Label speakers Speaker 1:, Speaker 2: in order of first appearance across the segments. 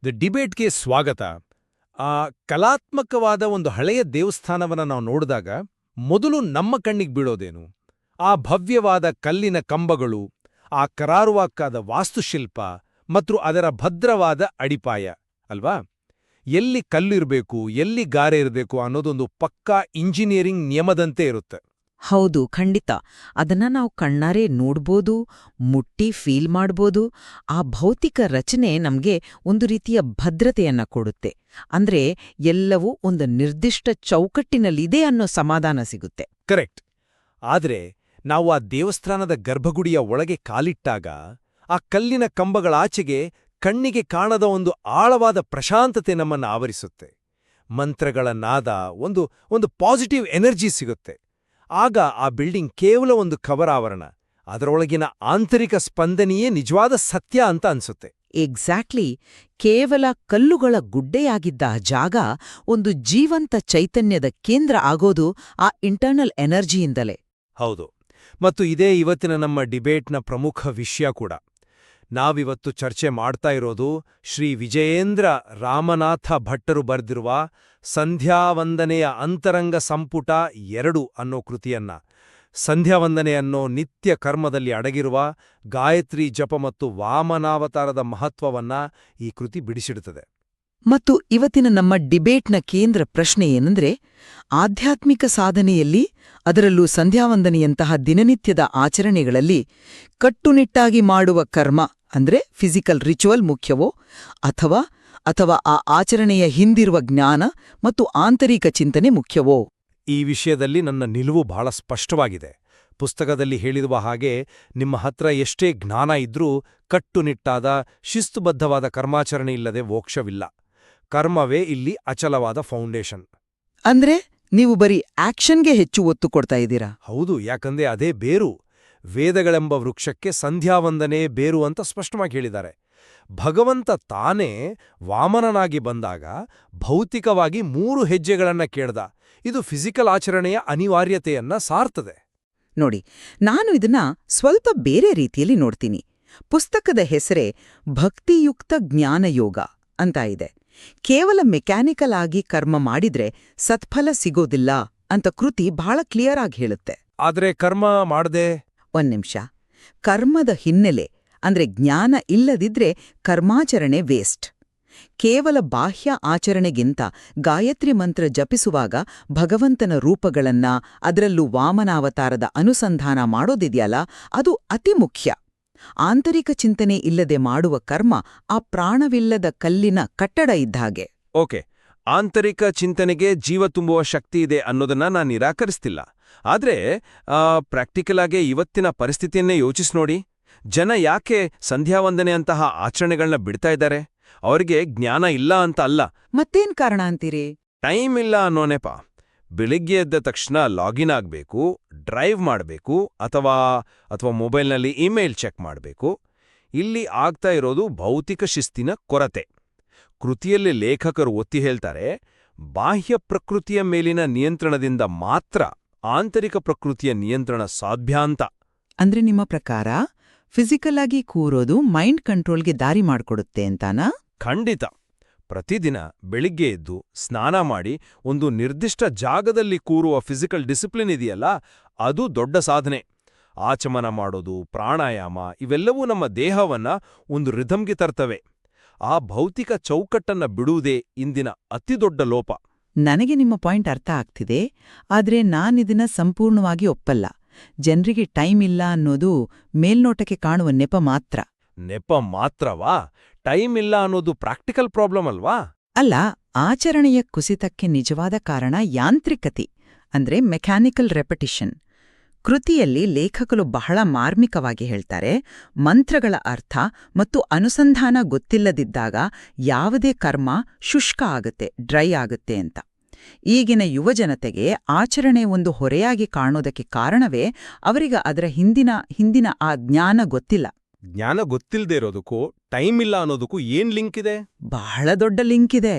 Speaker 1: The ಡಿಬೇಟ್ಗೆ ಸ್ವಾಗತ. ಕಲಾತ್ಮಕವಾದ ಒಂದು ಹಳೆಯ ದೇವಸ್ಥಾನವನ್ನು ನಾವು ನೋಡಿದಾಗ ಮೊದಲು ನಮ್ಮ ಕಣ್ಣಿಗೆ ಬೀಳೋದೇನು? ಆ ಭವ್ಯವಾದ ಕಲ್ಲಿನ ಕಂಬಗಳು, ಆ ಕರಾರುವಾಕ್ಕಾದ ವಾಸ್ತುಶಿಲ್ಪ ಮತ್ತು ಅದರ ಭದ್ರವಾದ ಅಡಿಪಾಯ ಅಲ್ವಾ? ಎಲ್ಲಿ ಕಲ್ಲಿರಬೇಕು, ಎಲ್ಲಿ ಗಾರೆ ಇರಬೇಕು ಅನ್ನೋದೊಂದು ಪಕ್ಕಾ ಇಂಜಿನಿಯರಿಂಗ್ ನಿಯಮದಂತೆ ಇರುತ್ತೆ.
Speaker 2: ಹೌದು, ಖಂಡಿತ. ಅದನ್ನ ನಾವು ಕಣ್ಣಾರೆ ನೋಡ್ಬೋದು, ಮುಟ್ಟಿ ಫೀಲ್ ಮಾಡ್ಬೋದು. ಆ ಭೌತಿಕ ರಚನೆ ನಮ್ಗೆ ಒಂದು ರೀತಿಯ ಭದ್ರತೆಯನ್ನ ಕೊಡುತ್ತೆ. ಅಂದ್ರೆ ಎಲ್ಲವೂ ಒಂದು ನಿರ್ದಿಷ್ಟ ಚೌಕಟ್ಟಿನಲ್ಲಿದೆ ಅನ್ನೋ ಸಮಾಧಾನ ಸಿಗುತ್ತೆ.
Speaker 1: ಕರೆಕ್ಟ್. ಆದ್ರೆ ನಾವು ಆ ದೇವಸ್ಥಾನದ ಗರ್ಭಗುಡಿಯ ಒಳಗೆ ಕಾಲಿಟ್ಟಾಗ ಆ ಕಲ್ಲಿನ ಕಂಬಗಳಾಚೆಗೆ ಕಣ್ಣಿಗೆ ಕಾಣದ ಒಂದು ಆಳವಾದ ಪ್ರಶಾಂತತೆ ನಮ್ಮನ್ನ ಆವರಿಸುತ್ತೆ. ಮಂತ್ರಗಳ ನಾದ, ಒಂದು ಪಾಸಿಟಿವ್ ಎನರ್ಜಿ ಸಿಗುತ್ತೆ. ಆಗ ಆ ಬಿಲ್ಡಿಂಗ್ ಕೇವಲ ಒಂದು ಕವರಾವರಣ, ಅದರೊಳಗಿನ ಆಂತರಿಕ ಸ್ಪಂದನೆಯೇ ನಿಜವಾದ ಸತ್ಯ ಅಂತ ಅನ್ಸುತ್ತೆ.
Speaker 2: ಎಕ್ಸಾಕ್ಟ್ಲಿ. ಕೇವಲ ಕಲ್ಲುಗಳ ಗುಡ್ಡೆಯಾಗಿದ್ದ ಆ ಜಾಗ ಒಂದು ಜೀವಂತ ಚೈತನ್ಯದ ಕೇಂದ್ರ ಆಗೋದು ಆ ಇಂಟರ್ನಲ್ ಎನರ್ಜಿಯಿಂದಲೇ.
Speaker 1: ಹೌದು. ಮತ್ತು ಇದೇ ಇವತ್ತಿನ ನಮ್ಮ ಡಿಬೇಟ್ನ ಪ್ರಮುಖ ವಿಷಯ ಕೂಡ. ನಾವಿವತ್ತು ಚರ್ಚೆ ಮಾಡ್ತಾ ಇರೋದು ಶ್ರೀ ವಿಜಯೇಂದ್ರ ರಾಮನಾಥ ಭಟ್ಟರು ಬರೆದಿರುವ ಸಂಧ್ಯಾವಂದನೆಯ ಅಂತರಂಗ ಸಂಪುಟ 2 ಅನ್ನೋ ಕೃತಿಯನ್ನ. ಸಂಧ್ಯಾವಂದನೆ ಅನ್ನೋ ನಿತ್ಯ ಕರ್ಮದಲ್ಲಿ ಅಡಗಿರುವ ಗಾಯತ್ರಿ ಜಪ ಮತ್ತು ವಾಮನಾವತಾರದ ಮಹತ್ವವನ್ನ ಈ ಕೃತಿ ಬಿಡಿಸಿಡುತ್ತದೆ.
Speaker 2: ಮತ್ತು ಇವತ್ತಿನ ನಮ್ಮ ಡಿಬೇಟ್ನ ಕೇಂದ್ರ ಪ್ರಶ್ನೆ ಏನಂದ್ರೆ, ಆಧ್ಯಾತ್ಮಿಕ ಸಾಧನೆಯಲ್ಲಿ, ಅದರಲ್ಲೂ ಸಂಧ್ಯಾವಂದನೆಯಂತಹ ದಿನನಿತ್ಯದ ಆಚರಣೆಗಳಲ್ಲಿ ಕಟ್ಟುನಿಟ್ಟಾಗಿ ಮಾಡುವ ಕರ್ಮ ಅಂದ್ರೆ ಫಿಸಿಕಲ್ ರಿಚುವಲ್ ಮುಖ್ಯವೋ, ಅಥವಾ ಆ ಆಚರಣೆಯ ಹಿಂದಿರುವ ಜ್ಞಾನ ಮತ್ತು ಆಂತರಿಕ ಚಿಂತನೆ ಮುಖ್ಯವೋ?
Speaker 1: ಈ ವಿಷಯದಲ್ಲಿ ನನ್ನ ನಿಲುವು ಬಹಳ ಸ್ಪಷ್ಟವಾಗಿದೆ. ಪುಸ್ತಕದಲ್ಲಿ ಹೇಳಿರುವ ಹಾಗೆ ನಿಮ್ಮ ಹತ್ರ ಎಷ್ಟೇ ಜ್ಞಾನ ಇದ್ರೂ ಕಟ್ಟುನಿಟ್ಟಾದ ಶಿಸ್ತುಬದ್ಧವಾದ ಕರ್ಮಾಚರಣೆ ಇಲ್ಲದೆ ಮೋಕ್ಷವಿಲ್ಲ. ಕರ್ಮವೇ ಇಲ್ಲಿ ಅಚಲವಾದ ಫೌಂಡೇಶನ್.
Speaker 2: ಅಂದ್ರೆ ನೀವು ಬರೀ ಆಕ್ಷನ್ಗೆ ಹೆಚ್ಚು ಒತ್ತು ಕೊಡ್ತಾ ಇದ್ದೀರಾ?
Speaker 1: ಹೌದು, ಯಾಕಂದ್ರೆ ಅದೇ ಬೇರು. ವೇದಗಳೆಂಬ ವೃಕ್ಷಕ್ಕೆ ಸಂಧ್ಯಾವಂದನೆ ಬೇರು ಅಂತ ಸ್ಪಷ್ಟವಾಗಿ ಹೇಳಿದ್ದಾರೆ. ಭಗವಂತ ತಾನೇ ವಾಮನನಾಗಿ ಬಂದಾಗ ಭೌತಿಕವಾಗಿ 3 ಹೆಜ್ಜೆಗಳನ್ನ ಕೇಳ್ದ. ಇದು ಫಿಸಿಕಲ್ ಆಚರಣೆಯ ಅನಿವಾರ್ಯತೆಯನ್ನ ಸಾರ್ತದೆ.
Speaker 2: ನೋಡಿ, ನಾನು ಇದನ್ನ ಸ್ವಲ್ಪ ಬೇರೆ ರೀತಿಯಲ್ಲಿ ನೋಡ್ತೀನಿ. ಪುಸ್ತಕದ ಹೆಸರೇ ಭಕ್ತಿಯುಕ್ತ ಜ್ಞಾನಯೋಗ ಅಂತ ಇದೆ. ಕೇವಲ ಮೆಕ್ಯಾನಿಕಲ್ ಆಗಿ ಕರ್ಮ ಮಾಡಿದ್ರೆ ಸತ್ಫಲ ಸಿಗೋದಿಲ್ಲ ಅಂತ ಕೃತಿ ಬಹಳ ಕ್ಲಿಯರ್ ಆಗಿ ಹೇಳುತ್ತೆ.
Speaker 1: ಆದ್ರೆ ಕರ್ಮ ಮಾಡದೆ
Speaker 2: ಒಂದ್ ನಿಮಿಷ. ಕರ್ಮದ ಹಿನ್ನೆಲೆ ಅಂದ್ರೆ ಜ್ಞಾನ ಇಲ್ಲದಿದ್ರೆ ಕರ್ಮಾಚರಣೆ ವೇಸ್ಟ್. ಕೇವಲ ಬಾಹ್ಯ ಆಚರಣೆಗಿಂತ ಗಾಯತ್ರಿ ಮಂತ್ರ ಜಪಿಸುವಾಗ ಭಗವಂತನ ರೂಪಗಳನ್ನ, ಅದರಲ್ಲೂ ವಾಮನಾವತಾರದ ಅನುಸಂಧಾನ ಮಾಡೋದಿದೆಯಲ್ಲ, ಅದು ಅತಿ ಮುಖ್ಯ. ಆಂತರಿಕ ಚಿಂತನೆ ಇಲ್ಲದೆ ಮಾಡುವ ಕರ್ಮ ಆ ಪ್ರಾಣವಿಲ್ಲದ ಕಲ್ಲಿನ ಕಟ್ಟಡ ಇದ್ದಾಗೆ.
Speaker 1: ಓಕೆ, ಆಂತರಿಕ ಚಿಂತನೆಗೆ ಜೀವ ತುಂಬುವ ಶಕ್ತಿ ಇದೆ ಅನ್ನೋದನ್ನ ನಾನು ನಿರಾಕರಿಸ್ತಿಲ್ಲ. ಆದ್ರೆ ಪ್ರಾಕ್ಟಿಕಲ್ ಆಗಿ ಇವತ್ತಿನ ಪರಿಸ್ಥಿತಿಯನ್ನೇ ಯೋಚಿಸಿ ನೋಡಿ. ಜನ ಯಾಕೆ ಸಂಧ್ಯಾವಂದನೆ ಅಂತಹ ಆಚರಣೆಗಳನ್ನ ಬಿಡ್ತಾ ಇದ್ದಾರೆ? ಅವರಿಗೆ ಜ್ಞಾನ ಇಲ್ಲ ಅಂತ ಅಲ್ಲ.
Speaker 2: ಮತ್ತೇನ್ ಕಾರಣ ಅಂತೀರಿ?
Speaker 1: ಟೈಮ್ ಇಲ್ಲ ಅನ್ನೋನೆಪ. ಬೆಳಿಗ್ಗೆ ಎದ್ದ ತಕ್ಷಣ ಲಾಗಿನ್ ಆಗಬೇಕು, ಡ್ರೈವ್ ಮಾಡಬೇಕು, ಅಥವಾ ಮೊಬೈಲ್ನಲ್ಲಿ ಇಮೇಲ್ ಚೆಕ್ ಮಾಡಬೇಕು. ಇಲ್ಲಿ ಆಗ್ತಾ ಇರೋದು ಭೌತಿಕ ಶಿಸ್ತಿನ ಕೊರತೆ. ಕೃತಿಯಲ್ಲಿ ಲೇಖಕರು ಒತ್ತಿ ಹೇಳ್ತಾರೆ, ಬಾಹ್ಯ ಪ್ರಕೃತಿಯ ಮೇಲಿನ ನಿಯಂತ್ರಣದಿಂದ ಮಾತ್ರ ಆಂತರಿಕ ಪ್ರಕೃತಿಯ ನಿಯಂತ್ರಣ ಸಾಧ್ಯ ಅಂತ.
Speaker 2: ಅಂದ್ರೆ ನಿಮ್ಮ ಪ್ರಕಾರ ಫಿಸಿಕಲ್ ಆಗಿ ಕೂರೋದು ಮೈಂಡ್ ಕಂಟ್ರೋಲ್ಗೆ ದಾರಿ ಮಾಡ್ಕೊಡುತ್ತೆ ಅಂತಾನಾ?
Speaker 1: ಖಂಡಿತ. ಪ್ರತಿದಿನ ಬೆಳಿಗ್ಗೆ ಎದ್ದು ಸ್ನಾನ ಮಾಡಿ ಒಂದು ನಿರ್ದಿಷ್ಟ ಜಾಗದಲ್ಲಿ ಕೂರುವ ಫಿಸಿಕಲ್ ಡಿಸಿಪ್ಲಿನ್ ಇದೆಯಲ್ಲ, ಅದು ದೊಡ್ಡ ಸಾಧನೆ. ಆಚಮನ ಮಾಡೋದು, ಪ್ರಾಣಾಯಾಮ, ಇವೆಲ್ಲವೂ ನಮ್ಮ ದೇಹವನ್ನ ಒಂದು ರಿಧಮ್ಗೆ ತರ್ತವೆ. ಆ ಭೌತಿಕ ಚೌಕಟ್ಟನ್ನ ಬಿಡುವುದೇ ಇಂದಿನ ಅತಿದೊಡ್ಡ ಲೋಪ.
Speaker 2: ನನಗೆ ನಿಮ್ಮ ಪಾಯಿಂಟ್ ಅರ್ಥ ಆಗ್ತಿದೆ. ಆದ್ರೆ ನಾನಿದನ್ನ ಸಂಪೂರ್ಣವಾಗಿ ಒಪ್ಪಲ್ಲ. ಜನರಿಗೆ ಟೈಮ್ ಇಲ್ಲ ಅನ್ನೋದು ಮೇಲ್ನೋಟಕ್ಕೆ ಕಾಣುವ ನೆಪ ಮಾತ್ರ.
Speaker 1: ನೆಪ ಮಾತ್ರವಾ? ಟೈಮ್ ಇಲ್ಲ ಅನ್ನೋದು ಪ್ರಾಕ್ಟಿಕಲ್ ಪ್ರಾಬ್ಲಮ್ ಅಲ್ವಾ?
Speaker 2: ಅಲ್ಲ, ಆಚರಣೆಯ ಕುಸಿತಕ್ಕೆ ನಿಜವಾದ ಕಾರಣ ಯಾಂತ್ರಿಕತೆ, ಅಂದ್ರೆ ಮೆಕ್ಯಾನಿಕಲ್ ರೆಪಿಟಿಷನ್. ಕೃತಿಯಲ್ಲಿ ಲೇಖಕರು ಬಹಳ ಮಾರ್ಮಿಕವಾಗಿ ಹೇಳ್ತಾರೆ, ಮಂತ್ರಗಳ ಅರ್ಥ ಮತ್ತು ಅನುಸಂಧಾನ ಗೊತ್ತಿಲ್ಲದಿದ್ದಾಗ ಯಾವುದೇ ಕರ್ಮ ಶುಷ್ಕ ಆಗುತ್ತೆ, ಡ್ರೈ ಆಗುತ್ತೆ ಅಂತ. ಈಗಿನ ಯುವಜನತೆಗೆ ಆಚರಣೆ ಒಂದು ಹೊರೆಯಾಗಿ ಕಾಣೋದಕ್ಕೆ ಕಾರಣವೇ ಅವರಿಗೆ ಅದರ ಹಿಂದಿನ ಆ ಜ್ಞಾನ ಗೊತ್ತಿಲ್ಲ.
Speaker 1: ಜ್ಞಾನ ಗೊತ್ತಿಲ್ಲದೆ ಇರೋದಕ್ಕೂ ಟೈಮ್ ಇಲ್ಲ ಅನ್ನೋದಕ್ಕೂ ಏನ್ ಲಿಂಕ್ ಇದೆ?
Speaker 2: ಬಹಳ ದೊಡ್ಡ ಲಿಂಕ್ ಇದೆ.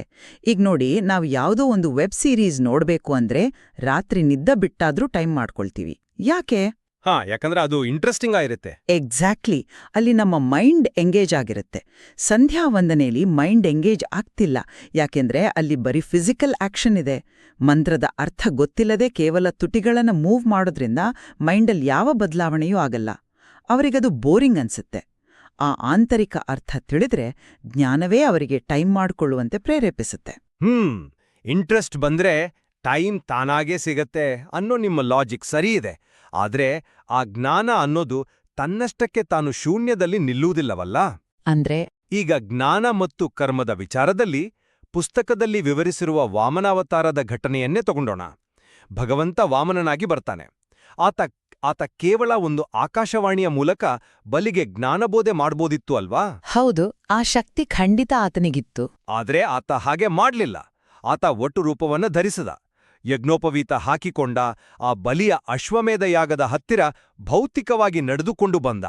Speaker 2: ಈಗ ನೋಡಿ, ನಾವು ಯಾವುದೋ ಒಂದು ವೆಬ್ ಸೀರೀಸ್ ನೋಡ್ಬೇಕು ಅಂದ್ರೆ ರಾತ್ರಿ ನಿದ್ದೆ ಬಿಟ್ಟಾದ್ರೂ ಟೈಮ್ ಮಾಡ್ಕೊಳ್ತೀವಿ. ಯಾಕೆ?
Speaker 1: ಯಾಕಂದ್ರೆ ಅದು ಇಂಟ್ರೆಸ್ಟಿಂಗ್ ಆಗಿರುತ್ತೆ.
Speaker 2: ಎಕ್ಸಾಕ್ಟ್ಲಿ, ಅಲ್ಲಿ ನಮ್ಮ ಮೈಂಡ್ ಎಂಗೇಜ್ ಆಗಿರುತ್ತೆ. ಸಂಧ್ಯಾ ವಂದನೆಯಲ್ಲಿ ಮೈಂಡ್ ಎಂಗೇಜ್ ಆಗ್ತಿಲ್ಲ, ಯಾಕೆಂದ್ರೆ ಅಲ್ಲಿ ಬರೀ ಫಿಸಿಕಲ್ ಆಕ್ಷನ್ ಇದೆ. ಮಂತ್ರದ ಅರ್ಥ ಗೊತ್ತಿಲ್ಲದೆ ಕೇವಲ ತುಟಿಗಳನ್ನು ಮೂವ್ ಮಾಡೋದ್ರಿಂದ ಮೈಂಡಲ್ಲಿ ಯಾವ ಬದಲಾವಣೆಯೂ ಆಗಲ್ಲ. ಅವರಿಗದು ಬೋರಿಂಗ್ ಅನ್ಸುತ್ತೆ. ಆ ಆಂತರಿಕ ಅರ್ಥ ತಿಳಿದ್ರೆ ಜ್ಞಾನವೇ ಅವರಿಗೆ ಟೈಮ್ ಮಾಡಿಕೊಳ್ಳುವಂತೆ ಪ್ರೇರೇಪಿಸುತ್ತೆ.
Speaker 1: ಇಂಟ್ರೆಸ್ಟ್ ಬಂದ್ರೆ ಟೈಮ್ ತಾನಾಗೇ ಸಿಗತ್ತೆ ಅನ್ನೋ ನಿಮ್ಮ ಲಾಜಿಕ್ ಸರಿ ಇದೆ. ಆದ್ರೆ ಆ ಜ್ಞಾನ ಅನ್ನೋದು ತನ್ನಷ್ಟಕ್ಕೆ ತಾನು ಶೂನ್ಯದಲ್ಲಿ ನಿಲ್ಲುವುದಿಲ್ಲವಲ್ಲ.
Speaker 2: ಅಂದ್ರೆ
Speaker 1: ಈಗ ಜ್ಞಾನ ಮತ್ತು ಕರ್ಮದ ವಿಚಾರದಲ್ಲಿ ಪುಸ್ತಕದಲ್ಲಿ ವಿವರಿಸಿರುವ ವಾಮನಾವತಾರದ ಘಟನೆಯನ್ನೇ ತಗೊಂಡೋಣ. ಭಗವಂತ ವಾಮನನಾಗಿ ಬರ್ತಾನೆ. ಆತ ಕೇವಲ ಒಂದು ಆಕಾಶವಾಣಿಯ ಮೂಲಕ ಬಲಿಗೆ ಜ್ಞಾನಬೋಧೆ ಮಾಡ್ಬೋದಿತ್ತು ಅಲ್ವಾ?
Speaker 2: ಹೌದು, ಆ ಶಕ್ತಿ ಖಂಡಿತ ಆತನಿಗಿತ್ತು.
Speaker 1: ಆದ್ರೆ ಆತ ಹಾಗೆ ಮಾಡ್ಲಿಲ್ಲ. ಆತ ಒಟ್ಟು ರೂಪವನ್ನ ಧರಿಸಿದ, ಯಜ್ಞೋಪವೀತ ಹಾಕಿಕೊಂಡ, ಆ ಬಲಿಯ ಅಶ್ವಮೇಧ ಯಾಗದ ಹತ್ತಿರ ಭೌತಿಕವಾಗಿ ನಡೆದುಕೊಂಡು ಬಂದ.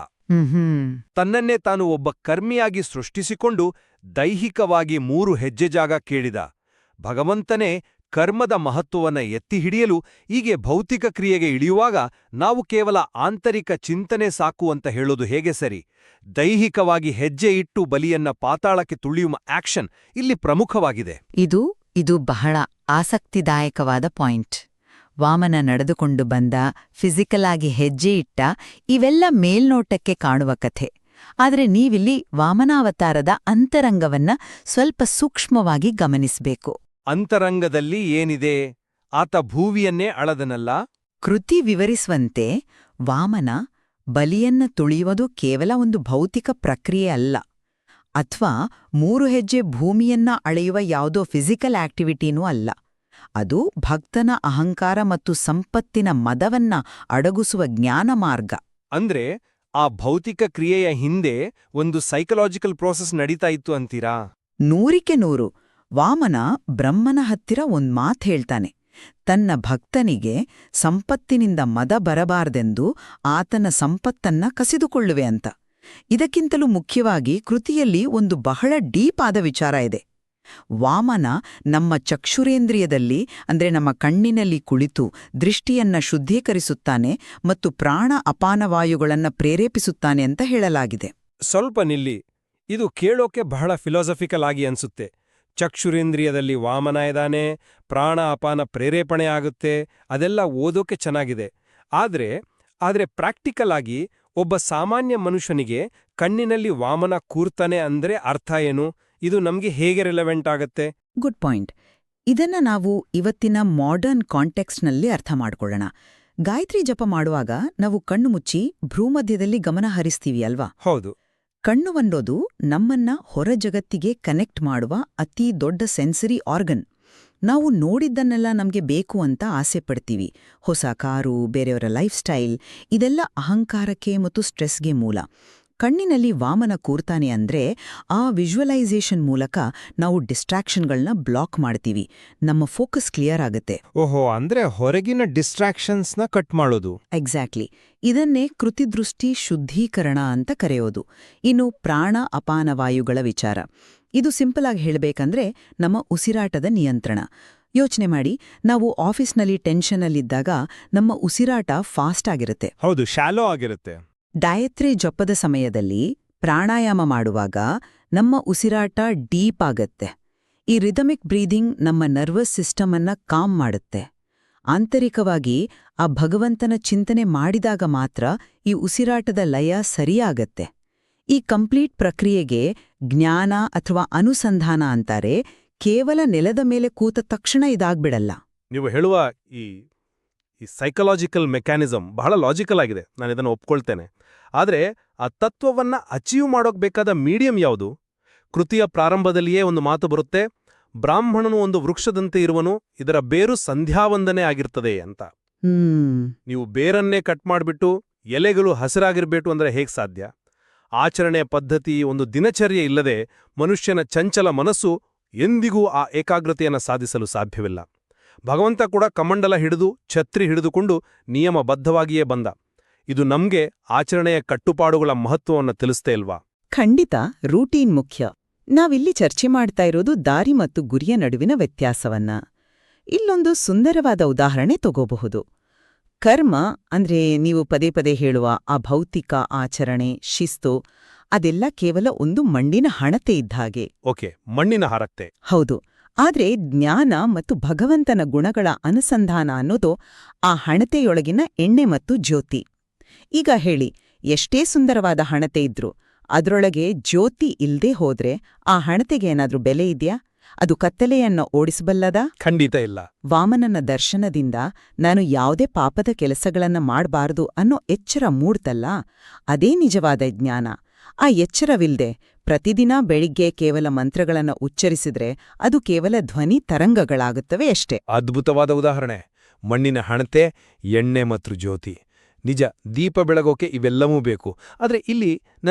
Speaker 1: ತನ್ನನ್ನೇ ತಾನು ಒಬ್ಬ ಕರ್ಮಿಯಾಗಿ ಸೃಷ್ಟಿಸಿಕೊಂಡು ದೈಹಿಕವಾಗಿ 3 ಹೆಜ್ಜೆ ಜಾಗ ಕೇಳಿದ. ಭಗವಂತನೇ ಕರ್ಮದ ಮಹತ್ವವನ್ನ ಎತ್ತಿ ಹಿಡಿಯಲು ಹೀಗೆ ಭೌತಿಕ ಕ್ರಿಯೆಗೆ ಇಳಿಯುವಾಗ ನಾವು ಕೇವಲ ಆಂತರಿಕ ಚಿಂತನೆ ಸಾಕು ಅಂತ ಹೇಳೋದು ಹೇಗೆ ಸರಿ? ದೈಹಿಕವಾಗಿ ಹೆಜ್ಜೆ ಇಟ್ಟು ಬಲಿಯನ್ನ ಪಾತಾಳಕ್ಕೆ ತುಳಿಯುವ ಆಕ್ಷನ್ ಇಲ್ಲಿ ಪ್ರಮುಖವಾಗಿದೆ.
Speaker 2: ಇದು ಬಹಳ ಆಸಕ್ತಿದಾಯಕವಾದ ಪಾಯಿಂಟ್. ವಾಮನ ನಡೆದುಕೊಂಡು ಬಂದ, ಫಿಸಿಕಲ್ ಆಗಿ ಹೆಜ್ಜೆ ಇಟ್ಟ, ಇವೆಲ್ಲ ಮೇಲ್ನೋಟಕ್ಕೆ ಕಾಣುವ ಕಥೆ. ಆದರೆ ನೀವಿಲ್ಲಿ ವಾಮನಾವತಾರದ ಅಂತರಂಗವನ್ನ ಸ್ವಲ್ಪ ಸೂಕ್ಷ್ಮವಾಗಿ ಗಮನಿಸಬೇಕು.
Speaker 1: ಅಂತರಂಗದಲ್ಲಿ ಏನಿದೆ? ಆತ ಭೂವಿಯನ್ನೇ ಅಳದನಲ್ಲ?
Speaker 2: ಕೃತಿ ವಿವರಿಸುವಂತೆ ವಾಮನ ಬಲಿಯನ್ನ ತುಳಿಯುವುದು ಕೇವಲ ಒಂದು ಭೌತಿಕ ಪ್ರಕ್ರಿಯೆ ಅಲ್ಲ, ಅಥವಾ 3 ಹೆಜ್ಜೆ ಭೂಮಿಯನ್ನ ಅಳೆಯುವ ಯಾವುದೋ ಫಿಸಿಕಲ್ ಆಕ್ಟಿವಿಟಿನೂ ಅಲ್ಲ. ಅದು ಭಕ್ತನ ಅಹಂಕಾರ ಮತ್ತು ಸಂಪತ್ತಿನ ಮದವನ್ನ ಅಡಗಿಸುವ ಜ್ಞಾನ ಮಾರ್ಗ.
Speaker 1: ಅಂದ್ರೆ ಆ ಭೌತಿಕ ಕ್ರಿಯೆಯ ಹಿಂದೆ ಒಂದು ಸೈಕಲಾಜಿಕಲ್ ಪ್ರೋಸೆಸ್ ನಡೀತಾ ಇತ್ತು ಅಂತೀರಾ?
Speaker 2: 100% ವಾಮನ ಬ್ರಹ್ಮನ ಹತ್ತಿರ ಒಂದ್ ಮಾತು ಹೇಳ್ತಾನೆ. ತನ್ನ ಭಕ್ತನಿಗೆ ಸಂಪತ್ತಿನಿಂದ ಮದ ಬರಬಾರ್ದೆಂದು ಆತನ ಸಂಪತ್ತನ್ನ ಕಸಿದುಕೊಳ್ಳುವೆ ಅಂತ. ಇದಕ್ಕಿಂತಲೂ ಮುಖ್ಯವಾಗಿ ಕೃತಿಯಲ್ಲಿ ಒಂದು ಬಹಳ ಡೀಪ್ ಆದ ವಿಚಾರ ಇದೆ. ವಾಮನ ನಮ್ಮ ಚಕ್ಷುರೇಂದ್ರಿಯದಲ್ಲಿ, ಅಂದ್ರೆ ನಮ್ಮ ಕಣ್ಣಿನಲ್ಲಿ ಕುಳಿತು ದೃಷ್ಟಿಯನ್ನ ಶುದ್ಧೀಕರಿಸುತ್ತಾನೆ ಮತ್ತು ಪ್ರಾಣ ಅಪಾನವಾಯುಗಳನ್ನ ಪ್ರೇರೇಪಿಸುತ್ತಾನೆ ಅಂತ ಹೇಳಲಾಗಿದೆ.
Speaker 1: ಸ್ವಲ್ಪ ನಿಲ್ಲಿ, ಇದು ಕೇಳೋಕೆ ಬಹಳ ಫಿಲಾಸಫಿಕಲ್ ಆಗಿ ಅನ್ಸುತ್ತೆ. ಚಕ್ಷುರೇಂದ್ರಿಯದಲ್ಲಿ ವಾಮನ ಇದ್ದಾನೆ, ಪ್ರಾಣ ಅಪಾನ ಪ್ರೇರೇಪಣೆ ಆಗುತ್ತೆ, ಅದೆಲ್ಲ ಓದೋಕೆ ಚೆನ್ನಾಗಿದೆ. ಆದ್ರೆ ಪ್ರಾಕ್ಟಿಕಲ್ ಆಗಿ ಒಬ್ಬ ಸಾಮಾನ್ಯ ಮನುಷ್ಯನಿಗೆ ಕಣ್ಣಿನಲ್ಲಿ ವಾಮನ ಕೂರ್ತಾನೆ ಅಂದ್ರೆ ಅರ್ಥ ಏನು? ಇದು ನಮ್ಗೆ ಹೇಗೆ ರಿಲೆವೆಂಟ್ ಆಗತ್ತೆ?
Speaker 2: Good point. ಇದನ್ನ ನಾವು ಇವತ್ತಿನ ಮಾಡರ್ನ್ ಕಾಂಟೆಕ್ಸ್ಟ್ನಲ್ಲಿ ಅರ್ಥ ಮಾಡ್ಕೊಳ್ಳೋಣ. ಗಾಯತ್ರಿ ಜಪ ಮಾಡುವಾಗ ನಾವು ಕಣ್ಣು ಮುಚ್ಚಿ ಭ್ರೂಮಧ್ಯದಲ್ಲಿ ಗಮನ ಹರಿಸ್ತೀವಿ ಅಲ್ವಾ?
Speaker 1: ಹೌದು.
Speaker 2: ಕಣ್ಣು ಅನ್ನೋದು ನಮ್ಮನ್ನ ಹೊರ ಜಗತ್ತಿಗೆ ಕನೆಕ್ಟ್ ಮಾಡುವ ಅತಿ ದೊಡ್ಡ ಸೆನ್ಸರಿ ಆರ್ಗನ್. ನಾವು ನೋಡಿದ್ದನ್ನೆಲ್ಲ ನಮ್ಗೆ ಬೇಕು ಅಂತ ಆಸೆ ಪಡ್ತೀವಿ. ಹೊಸ ಕಾರು, ಬೇರೆಯವರ ಲೈಫ್ ಸ್ಟೈಲ್, ಇದೆಲ್ಲ ಅಹಂಕಾರಕ್ಕೆ ಮತ್ತು ಸ್ಟ್ರೆಸ್ಗೆ ಮೂಲ. ಕಣ್ಣಿನಲ್ಲಿ ವಾಮನ ಕೂರ್ತಾನೆ ಅಂದ್ರೆ ಆ ವಿಜುವಲೈಸೇಷನ್ ಮೂಲಕ ನಾವು ಡಿಸ್ಟ್ರಾಕ್ಷನ್ಗಳನ್ನ ಬ್ಲಾಕ್ ಮಾಡ್ತೀವಿ. ನಮ್ಮ ಫೋಕಸ್ ಕ್ಲಿಯರ್ ಆಗುತ್ತೆ.
Speaker 1: ಓಹೋ, ಅಂದ್ರೆ ಹೊರಗಿನ ಡಿಸ್ಟ್ರಾಕ್ಷನ್ಸ್ನ ಕಟ್ ಮಾಡೋದು.
Speaker 2: ಎಕ್ಸಾಕ್ಟ್ಲಿ. ಇದನ್ನೇ ಕೃತಿದೃಷ್ಟಿ ಶುದ್ಧೀಕರಣ ಅಂತ ಕರೆಯೋದು. ಇನ್ನು ಪ್ರಾಣ ಅಪಾನವಾಯುಗಳ ವಿಚಾರ. ಇದು ಸಿಂಪಲ್ ಆಗಿ ಹೇಳಬೇಕಂದ್ರೆ ನಮ್ಮ ಉಸಿರಾಟದ ನಿಯಂತ್ರಣ. ಯೋಚನೆ ಮಾಡಿ, ನಾವು ಆಫೀಸ್ನಲ್ಲಿ ಟೆನ್ಷನ್ನಲ್ಲಿದ್ದಾಗ ನಮ್ಮ ಉಸಿರಾಟ ಫಾಸ್ಟ್ ಆಗಿರುತ್ತೆ.
Speaker 1: ಹೌದು, ಶಾಲೋ ಆಗಿರುತ್ತೆ.
Speaker 2: ಗಾಯತ್ರಿ ಜಪದ ಸಮಯದಲ್ಲಿ ಪ್ರಾಣಾಯಾಮ ಮಾಡುವಾಗ ನಮ್ಮ ಉಸಿರಾಟ ಡೀಪ್ ಆಗತ್ತೆ. ಈ ರಿದಮಿಕ್ ಬ್ರೀದಿಂಗ್ ನಮ್ಮ ನರ್ವಸ್ ಸಿಸ್ಟಮ್ ಅನ್ನ ಕಾಮ್ ಮಾಡುತ್ತೆ. ಆಂತರಿಕವಾಗಿ ಆ ಭಗವಂತನ ಚಿಂತನೆ ಮಾಡಿದಾಗ ಮಾತ್ರ ಈ ಉಸಿರಾಟದ ಲಯ ಸರಿಯಾಗತ್ತೆ. ಈ ಕಂಪ್ಲೀಟ್ ಪ್ರಕ್ರಿಯೆಗೆ ಜ್ಞಾನ ಅಥವಾ ಅನುಸಂಧಾನ ಅಂತಾರೆ. ಕೇವಲ ನೆಲದ ಮೇಲೆ ಕೂತ ತಕ್ಷಣ ಇದಾಗ್ಬಿಡಲ್ಲ.
Speaker 1: ನೀವು ಹೇಳುವ ಈ ಸೈಕಲಾಜಿಕಲ್ ಮೆಕ್ಯಾನಿಸಮ್ ಬಹಳ ಲಾಜಿಕಲ್ ಆಗಿದೆ, ನಾನು ಇದನ್ನು ಒಪ್ಕೊಳ್ತೇನೆ. ಆದರೆ ಆ ತತ್ವವನ್ನ ಅಚೀವ್ ಮಾಡೋಕ್ ಬೇಕಾದ ಮೀಡಿಯಂ ಯಾವುದು? ಕೃತಿಯ ಪ್ರಾರಂಭದಲ್ಲಿಯೇ ಒಂದು ಮಾತು ಬರುತ್ತೆ, ಬ್ರಾಹ್ಮಣನು ಒಂದು ವೃಕ್ಷದಂತೆ ಇರುವನು, ಇದರ ಬೇರು ಸಂಧ್ಯಾವಂದನೆ ಆಗಿರ್ತದೆ ಅಂತ. ನೀವು ಬೇರನ್ನೇ ಕಟ್ ಮಾಡಿಬಿಟ್ಟು ಎಲೆಗಳು ಹಸಿರಾಗಿರ್ಬೇಕು ಅಂದ್ರೆ ಹೇಗೆ ಸಾಧ್ಯ? ಆಚರಣೆಯ ಪದ್ಧತಿ, ಒಂದು ದಿನಚರ್ಯೆ ಇಲ್ಲದೆ ಮನುಷ್ಯನ ಚಂಚಲ ಮನಸ್ಸು ಎಂದಿಗೂ ಆ ಏಕಾಗ್ರತೆಯನ್ನು ಸಾಧಿಸಲು ಸಾಧ್ಯವಿಲ್ಲ. ಭಗವಂತ ಕೂಡ ಕಮಂಡಲ ಹಿಡಿದು ಛತ್ರಿ ಹಿಡಿದುಕೊಂಡು ನಿಯಮಬದ್ಧವಾಗಿಯೇ ಬಂದ. ಇದು ನಮ್ಗೆ ಆಚರಣೆಯ ಕಟ್ಟುಪಾಡುಗಳ ಮಹತ್ವವನ್ನು ತಿಳಿಸ್ತೇ ಇಲ್ವಾ?
Speaker 2: ಖಂಡಿತ. ರೂಟೀನ್ ಮುಖ್ಯ. ನಾವಿಲ್ಲಿ ಚರ್ಚೆ ಮಾಡ್ತಾ ಇರೋದು ದಾರಿ ಮತ್ತು ಗುರಿಯ ನಡುವಿನ ವ್ಯತ್ಯಾಸವನ್ನ. ಇಲ್ಲೊಂದು ಸುಂದರವಾದ ಉದಾಹರಣೆ ತಗೋಬಹುದು. ಕರ್ಮ ಅಂದ್ರೆ ನೀವು ಪದೇ ಪದೇ ಹೇಳುವ ಆ ಭೌತಿಕ ಆಚರಣೆ, ಶಿಸ್ತು ಅದೆಲ್ಲ ಕೇವಲ ಒಂದು ಮಣ್ಣಿನ ಹಣತೆ ಇದ್ದ ಹಾಗೆ.
Speaker 1: ಓಕೆ, ಮಣ್ಣಿನ ಹರಕ್ತೆ.
Speaker 2: ಹೌದು. ಆದ್ರೆ ಜ್ಞಾನ ಮತ್ತು ಭಗವಂತನ ಗುಣಗಳ ಅನುಸಂಧಾನ ಅನ್ನೋದು ಆ ಹಣತೆಯೊಳಗಿನ ಎಣ್ಣೆ ಮತ್ತು ಜ್ಯೋತಿ. ಈಗ ಹೇಳಿ, ಎಷ್ಟೇ ಸುಂದರವಾದ ಹಣತೆ ಇದ್ರೂ ಅದ್ರೊಳಗೆ ಜ್ಯೋತಿ ಇಲ್ದೇ ಹೋದ್ರೆ ಆ ಹಣತೆಗೆ ಏನಾದ್ರೂ ಬೆಲೆ ಇದ್ಯಾ? ಅದು ಕತ್ತಲೆಯನ್ನ ಓಡಿಸಬಲ್ಲದಾ?
Speaker 1: ಖಂಡಿತ ಇಲ್ಲ.
Speaker 2: ವಾಮನನ ದರ್ಶನದಿಂದ ನಾನು ಯಾವುದೇ ಪಾಪದ ಕೆಲಸಗಳನ್ನ ಮಾಡಬಾರದು ಅನ್ನೋ ಎಚ್ಚರ ಮೂಡ್ತಲ್ಲ, ಅದೇ ನಿಜವಾದ ಜ್ಞಾನ. ಆ ಎಚ್ಚರವಿಲ್ದೆ ಪ್ರತಿದಿನ ಬೆಳಿಗ್ಗೆ ಕೇವಲ ಮಂತ್ರಗಳನ್ನ ಉಚ್ಚರಿಸಿದ್ರೆ ಅದು ಕೇವಲ ಧ್ವನಿ ತರಂಗಗಳಾಗುತ್ತವೆ ಅಷ್ಟೇ.
Speaker 1: ಅದ್ಭುತವಾದ ಉದಾಹರಣೆ. ಮಣ್ಣಿನ ಹಣತೆ, ಎಣ್ಣೆ ಮತ್ತು ಜ್ಯೋತಿ. ನಿಜ, ದೀಪ ಬೆಳಗೋಕೆ ಇವೆಲ್ಲವೂ ಬೇಕು. ಆದ್ರೆ ಇಲ್ಲಿ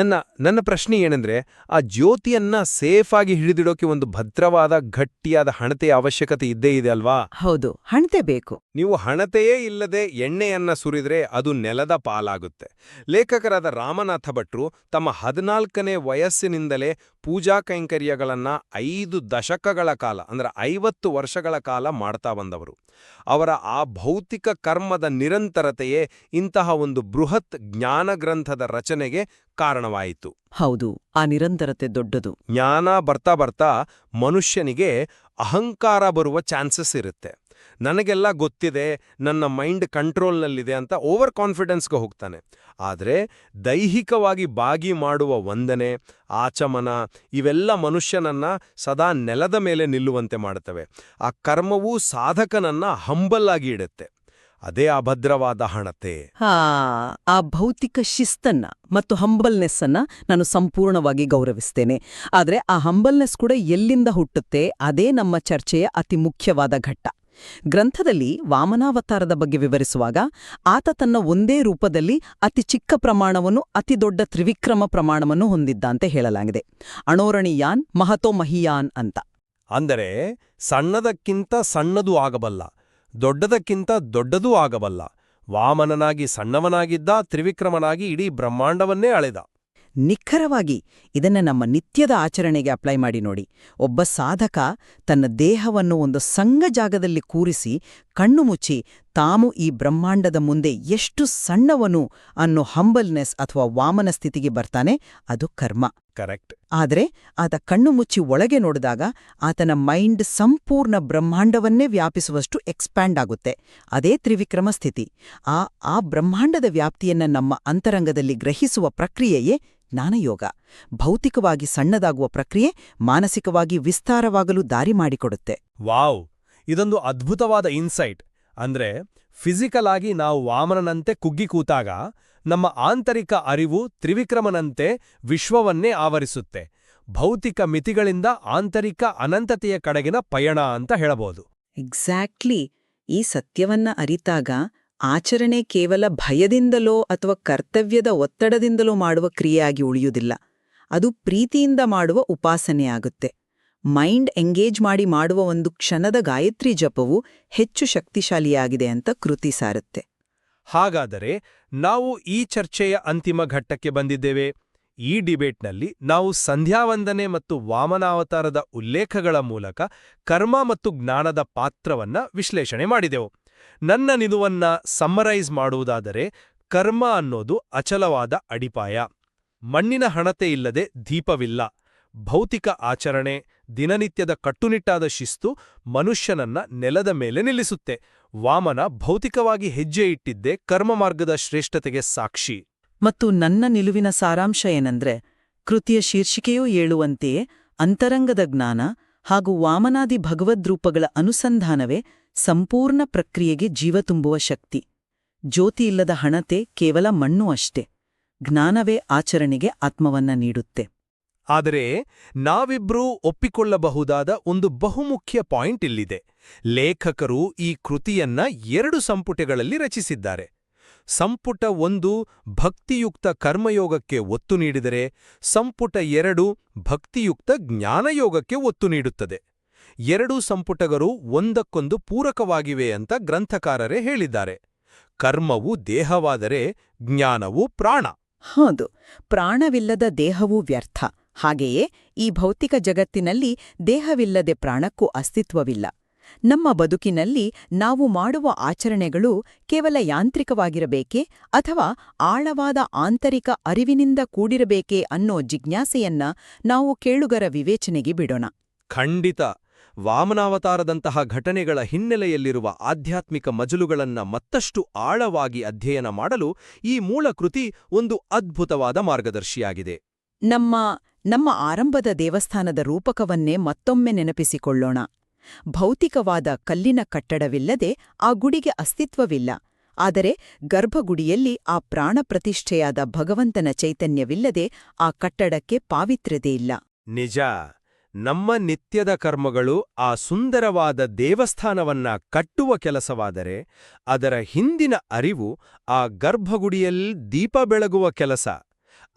Speaker 1: ನನ್ನ ಪ್ರಶ್ನೆ ಏನಂದ್ರೆ, ಆ ಜ್ಯೋತಿಯನ್ನ ಸೇಫಾಗಿ ಹಿಡಿದಿಡೋಕೆ ಒಂದು ಭದ್ರವಾದ ಗಟ್ಟಿಯಾದ ಹಣತೆಯ ಅವಶ್ಯಕತೆ ಇದ್ದೇ ಇದೆ ಅಲ್ವಾ?
Speaker 2: ಹೌದು, ಹಣತೆ ಬೇಕು.
Speaker 1: ನೀವು ಹಣತೆಯೇ ಇಲ್ಲದೆ ಎಣ್ಣೆಯನ್ನ ಸುರಿದ್ರೆ ಅದು ನೆಲದ ಪಾಲಾಗುತ್ತೆ. ಲೇಖಕರಾದ ರಾಮನಾಥ ಭಟ್ರು ತಮ್ಮ 14ನೇ ವಯಸ್ಸಿನಿಂದಲೇ ಪೂಜಾ ಕೈಂಕರ್ಯಗಳನ್ನ 5 ದಶಕಗಳ ಕಾಲ, ಅಂದ್ರೆ 50 ವರ್ಷಗಳ ಕಾಲ ಮಾಡ್ತಾ ಬಂದವರು. ಅವರ ಆ ಭೌತಿಕ ಕರ್ಮದ ನಿರಂತರತೆಯೇ ಇಂತಹ ಒಂದು ಬೃಹತ್ ಜ್ಞಾನಗ್ರಂಥದ ರಚನೆಗೆ ಕಾರಣವಾಯಿತು.
Speaker 2: ಹೌದು, ಆ ನಿರಂತರತೆ ದೊಡ್ಡದು.
Speaker 1: ಜ್ಞಾನ ಬರ್ತಾ ಬರ್ತಾ ಮನುಷ್ಯನಿಗೆ ಅಹಂಕಾರ ಬರುವ ಚಾನ್ಸಸ್ ಇರುತ್ತೆ. ನನಗೆಲ್ಲ ಗೊತ್ತಿದೆ, ನನ್ನ ಮೈಂಡ್ ಕಂಟ್ರೋಲ್ನಲ್ಲಿದೆ ಅಂತ ಓವರ್ ಕಾನ್ಫಿಡೆನ್ಸ್ಗೆ ಹೋಗ್ತಾನೆ. ಆದರೆ ದೈಹಿಕವಾಗಿ ಬಾಗಿ ಮಾಡುವ ವಂದನೆ, ಆಚಮನ ಇವೆಲ್ಲ ಮನುಷ್ಯನನ್ನ ಸದಾ ನೆಲದ ಮೇಲೆ ನಿಲ್ಲುವಂತೆ ಮಾಡುತ್ತವೆ. ಆ ಕರ್ಮವೂ ಸಾಧಕನನ್ನ ಹಂಬಲ್ಲಾಗಿ ಇಡುತ್ತೆ. ಅದೇ ಅಭದ್ರವಾದ ಹಣತೆ.
Speaker 3: ಆ ಭೌತಿಕ ಶಿಸ್ತನ್ನ ಮತ್ತು ಹಂಬಲ್ನೆಸ್ ಅನ್ನ ನಾನು ಸಂಪೂರ್ಣವಾಗಿ ಗೌರವಿಸ್ತೇನೆ. ಆದ್ರೆ ಆ ಹಂಬಲ್ನೆಸ್ ಕೂಡ ಎಲ್ಲಿಂದ ಹುಟ್ಟುತ್ತೆ, ಅದೇ ನಮ್ಮ ಚರ್ಚೆಯ ಅತಿ ಮುಖ್ಯವಾದ ಘಟ್ಟ. ಗ್ರಂಥದಲ್ಲಿ ವಾಮನಾವತಾರದ ಬಗ್ಗೆ ವಿವರಿಸುವಾಗ ಆತ ತನ್ನ ಒಂದೇ ರೂಪದಲ್ಲಿ ಅತಿ ಚಿಕ್ಕ ಪ್ರಮಾಣವನ್ನು, ಅತಿ ದೊಡ್ಡ ತ್ರಿವಿಕ್ರಮ ಪ್ರಮಾಣವನ್ನು ಹೊಂದಿದ್ದಂತೆ ಹೇಳಲಾಗಿದೆ. ಅಣೋರಣೀಯಾನ್ ಮಹತೋ ಮಹಿಯಾನ್ ಅಂತ.
Speaker 1: ಅಂದರೆ ಸಣ್ಣದಕ್ಕಿಂತ ಸಣ್ಣದೂ ಆಗಬಲ್ಲ, ದೊಡ್ಡದಕ್ಕಿಂತ ದೊಡ್ಡದೂ ಆಗಬಲ್ಲ. ವಾಮನನಾಗಿ ಸಣ್ಣವನಾಗಿದ್ದ, ತ್ರಿವಿಕ್ರಮನಾಗಿ ಇಡೀ ಬ್ರಹ್ಮಾಂಡವನ್ನೇ ಅಳೆದ.
Speaker 2: ನಿಖರವಾಗಿ ಇದನ್ನ ನಮ್ಮ ನಿತ್ಯದ ಆಚರಣೆಗೆ ಅಪ್ಲೈ ಮಾಡಿ ನೋಡಿ. ಒಬ್ಬ ಸಾಧಕ ತನ್ನ ದೇಹವನ್ನು ಒಂದು ಸಂಘ ಜಾಗದಲ್ಲಿ ಕೂರಿಸಿ ಕಣ್ಣು ಮುಚ್ಚಿ ತಾನು ಈ ಬ್ರಹ್ಮಾಂಡದ ಮುಂದೆ ಎಷ್ಟು ಸಣ್ಣವನು ಅನ್ನೋ ಹಂಬಲ್ನೆಸ್ ಅಥವಾ ವಾಮನ ಸ್ಥಿತಿಗೆ ಬರ್ತಾನೆ. ಅದು ಕರ್ಮ.
Speaker 1: ಕರೆಕ್ಟ್.
Speaker 2: ಆದ್ರೆ ಆತ ಕಣ್ಣು ಮುಚ್ಚಿ ಒಳಗೆ ನೋಡಿದಾಗ ಆತನ ಮೈಂಡ್ ಸಂಪೂರ್ಣ ಬ್ರಹ್ಮಾಂಡವನ್ನೇ ವ್ಯಾಪಿಸುವಷ್ಟು ಎಕ್ಸ್ಪ್ಯಾಂಡ್ ಆಗುತ್ತೆ. ಅದೇ ತ್ರಿವಿಕ್ರಮ ಸ್ಥಿತಿ. ಆ ಬ್ರಹ್ಮಾಂಡದ ವ್ಯಾಪ್ತಿಯನ್ನ ನಮ್ಮ ಅಂತರಂಗದಲ್ಲಿ ಗ್ರಹಿಸುವ ಪ್ರಕ್ರಿಯೆಯೇ ಜ್ಞಾನಯೋಗ. ಭೌತಿಕವಾಗಿ ಸಣ್ಣದಾಗುವ ಪ್ರಕ್ರಿಯೆ ಮಾನಸಿಕವಾಗಿ ವಿಸ್ತಾರವಾಗಲು ದಾರಿ ಮಾಡಿಕೊಡುತ್ತೆ.
Speaker 1: ವಾವ್, ಇದೊಂದು ಅದ್ಭುತವಾದ ಇನ್ಸೈಟ್. ಅಂದ್ರೆ ಫಿಸಿಕಲ್ ಆಗಿ ನಾವು ವಾಮನನಂತೆ ಕುಗ್ಗಿ ಕೂತಾಗ ನಮ್ಮ ಆಂತರಿಕ ಅರಿವು ತ್ರಿವಿಕ್ರಮನಂತೆ ವಿಶ್ವವನ್ನೇ ಆವರಿಸುತ್ತೆ. ಭೌತಿಕ ಮಿತಿಗಳಿಂದ ಆಂತರಿಕ ಅನಂತತೆಯ ಕಡೆಗಿನ ಪಯಣ ಅಂತ ಹೇಳಬಹುದು.
Speaker 2: ಎಕ್ಸಾಕ್ಟ್ಲಿ. ಈ ಸತ್ಯವನ್ನ ಅರಿತಾಗ ಆಚರಣೆ ಕೇವಲ ಭಯದಿಂದಲೋ ಅಥವಾ ಕರ್ತವ್ಯದ ಒತ್ತಡದಿಂದಲೋ ಮಾಡುವ ಕ್ರಿಯೆಯಾಗಿ ಉಳಿಯುವುದಿಲ್ಲ. ಅದು ಪ್ರೀತಿಯಿಂದ ಮಾಡುವ ಉಪಾಸನೆಯಾಗುತ್ತೆ. ಮೈಂಡ್ ಎಂಗೇಜ್ ಮಾಡಿ ಮಾಡುವ ಒಂದು ಕ್ಷಣದ ಗಾಯತ್ರಿ ಜಪವು ಹೆಚ್ಚು ಶಕ್ತಿಶಾಲಿಯಾಗಿದೆ ಅಂತ ಕೃತಿ ಸಾರುತ್ತೆ.
Speaker 1: ಹಾಗಾದರೆ ನಾವು ಈ ಚರ್ಚೆಯ ಅಂತಿಮ ಘಟ್ಟಕ್ಕೆ ಬಂದಿದ್ದೇವೆ. ಈ ಡಿಬೇಟ್ನಲ್ಲಿ ನಾವು ಸಂಧ್ಯಾವಂದನೆ ಮತ್ತು ವಾಮನಾವತಾರದ ಉಲ್ಲೇಖಗಳ ಮೂಲಕ ಕರ್ಮ ಮತ್ತು ಜ್ಞಾನದ ಪಾತ್ರವನ್ನ ವಿಶ್ಲೇಷಣೆ ಮಾಡಿದೆವು. ನನ್ನ ನಿಲುವನ್ನ ಸಮ್ಮರೈಸ್ ಮಾಡುವುದಾದರೆ, ಕರ್ಮ ಅನ್ನೋದು ಅಚಲವಾದ ಅಡಿಪಾಯ. ಮಣ್ಣಿನ ಹಣತೆ ಇಲ್ಲದೆ ದೀಪವಿಲ್ಲ. ಭೌತಿಕ ಆಚರಣೆ, ದಿನನಿತ್ಯದ ಕಟ್ಟುನಿಟ್ಟಾದ ಶಿಸ್ತು ಮನುಷ್ಯನನ್ನ ನೆಲದ ಮೇಲೆ ನಿಲ್ಲಿಸುತ್ತೆ. ವಾಮನ ಭೌತಿಕವಾಗಿ ಹೆಜ್ಜೆ ಇಟ್ಟಿದ್ದೇ ಕರ್ಮಮಾರ್ಗದ ಶ್ರೇಷ್ಠತೆಗೆ ಸಾಕ್ಷಿ.
Speaker 3: ಮತ್ತು ನನ್ನ ನಿಲುವಿನ ಸಾರಾಂಶ ಏನಂದ್ರೆ, ಕೃತಿಯ ಶೀರ್ಷಿಕೆಯೂ ಹೇಳುವಂತೆಯೇ ಅಂತರಂಗದ ಜ್ಞಾನ ಹಾಗೂ ವಾಮನಾದಿ ಭಗವದ್ರೂಪಗಳ ಅನುಸಂಧಾನವೇ ಸಂಪೂರ್ಣ ಪ್ರಕ್ರಿಯೆಗೆ ಜೀವ ತುಂಬುವ ಶಕ್ತಿ. ಜ್ಯೋತಿಯಿಲ್ಲದ ಹಣತೆ ಕೇವಲ ಮಣ್ಣು ಅಷ್ಟೆ. ಜ್ಞಾನವೇ ಆಚರಣೆಗೆ ಆತ್ಮವನ್ನ ನೀಡುತ್ತೆ.
Speaker 1: ಆದರೆ ನಾವಿಬ್ರೂ ಒಪ್ಪಿಕೊಳ್ಳಬಹುದಾದ ಒಂದು ಬಹುಮುಖ್ಯ ಪಾಯಿಂಟ್ ಇಲ್ಲಿದೆ. ಲೇಖಕರು ಈ ಕೃತಿಯನ್ನ 2 ಸಂಪುಟಗಳಲ್ಲಿ ರಚಿಸಿದ್ದಾರೆ. ಸಂಪುಟ 1 ಭಕ್ತಿಯುಕ್ತ ಕರ್ಮಯೋಗಕ್ಕೆ ಒತ್ತು ನೀಡಿದರೆ, ಸಂಪುಟ 2 ಭಕ್ತಿಯುಕ್ತ ಜ್ಞಾನಯೋಗಕ್ಕೆ ಒತ್ತು ನೀಡುತ್ತದೆ. 2 ಸಂಪುಟಗಳು ಒಂದಕ್ಕೊಂದು ಪೂರಕವಾಗಿವೆ ಅಂತ ಗ್ರಂಥಕಾರರೇ ಹೇಳಿದ್ದಾರೆ. ಕರ್ಮವು ದೇಹವಾದರೆ ಜ್ಞಾನವು ಪ್ರಾಣ.
Speaker 2: ಹೌದು, ಪ್ರಾಣವಿಲ್ಲದ ದೇಹವೂ ವ್ಯರ್ಥ. ಹಾಗೆಯೇ ಈ ಭೌತಿಕ ಜಗತ್ತಿನಲ್ಲಿ ದೇಹವಿಲ್ಲದೆ ಪ್ರಾಣಕ್ಕೂ ಅಸ್ತಿತ್ವವಿಲ್ಲ. ನಮ್ಮ ಬದುಕಿನಲ್ಲಿ ನಾವು ಮಾಡುವ ಆಚರಣೆಗಳು ಕೇವಲ ಯಾಂತ್ರಿಕವಾಗಿರಬೇಕೇ ಅಥವಾ ಆಳವಾದ ಆಂತರಿಕ ಅರಿವಿನಿಂದ ಕೂಡಿರಬೇಕೇ ಅನ್ನೋ ಜಿಜ್ಞಾಸೆಯನ್ನ ನಾವು ಕೇಳುಗರ ವಿವೇಚನೆಗೆ ಬಿಡೋಣ.
Speaker 1: ಖಂಡಿತ. ವಾಮನಾವತಾರದಂತಹ ಘಟನೆಗಳ ಹಿನ್ನೆಲೆಯಲ್ಲಿರುವ ಆಧ್ಯಾತ್ಮಿಕ ಮಜಲುಗಳನ್ನ ಮತ್ತಷ್ಟು ಆಳವಾಗಿ ಅಧ್ಯಯನ ಮಾಡಲು ಈ ಮೂಲ ಕೃತಿ ಒಂದು ಅದ್ಭುತವಾದ ಮಾರ್ಗದರ್ಶಿಯಾಗಿದೆ.
Speaker 2: ನಮ್ಮ ಆರಂಭದ ದೇವಸ್ಥಾನದ ರೂಪಕವನ್ನೇ ಮತ್ತೊಮ್ಮೆ ನೆನಪಿಸಿಕೊಳ್ಳೋಣ. ಭೌತಿಕವಾದ ಕಲ್ಲಿನ ಕಟ್ಟಡವಿಲ್ಲದೆ ಆ ಗುಡಿಗೆ ಅಸ್ತಿತ್ವವಿಲ್ಲ. ಆದರೆ ಗರ್ಭಗುಡಿಯಲ್ಲಿ ಆ ಪ್ರಾಣಪ್ರತಿಷ್ಠೆಯಾದ ಭಗವಂತನ ಚೈತನ್ಯವಿಲ್ಲದೆ ಆ ಕಟ್ಟಡಕ್ಕೆ ಪಾವಿತ್ರ್ಯತೆಯಿಲ್ಲ.
Speaker 1: ನಿಜ. ನಮ್ಮ ನಿತ್ಯದ ಕರ್ಮಗಳು ಆ ಸುಂದರವಾದ ದೇವಸ್ಥಾನವನ್ನ ಕಟ್ಟುವ ಕೆಲಸವಾದರೆ, ಅದರ ಹಿಂದಿನ ಅರಿವು ಆ ಗರ್ಭಗುಡಿಯಲ್ಲಿ ದೀಪ ಬೆಳಗುವ ಕೆಲಸ.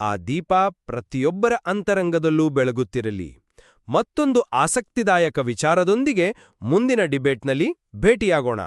Speaker 1: ಆ ದೀಪ ಪ್ರತಿಯೊಬ್ಬರ ಅಂತರಂಗದಲ್ಲೂ ಬೆಳಗುತ್ತಿರಲಿ. ಮತ್ತೊಂದು ಆಸಕ್ತಿದಾಯಕ ವಿಚಾರದೊಂದಿಗೆ ಮುಂದಿನ ಡಿಬೇಟ್ನಲ್ಲಿ ಭೇಟಿಯಾಗೋಣ.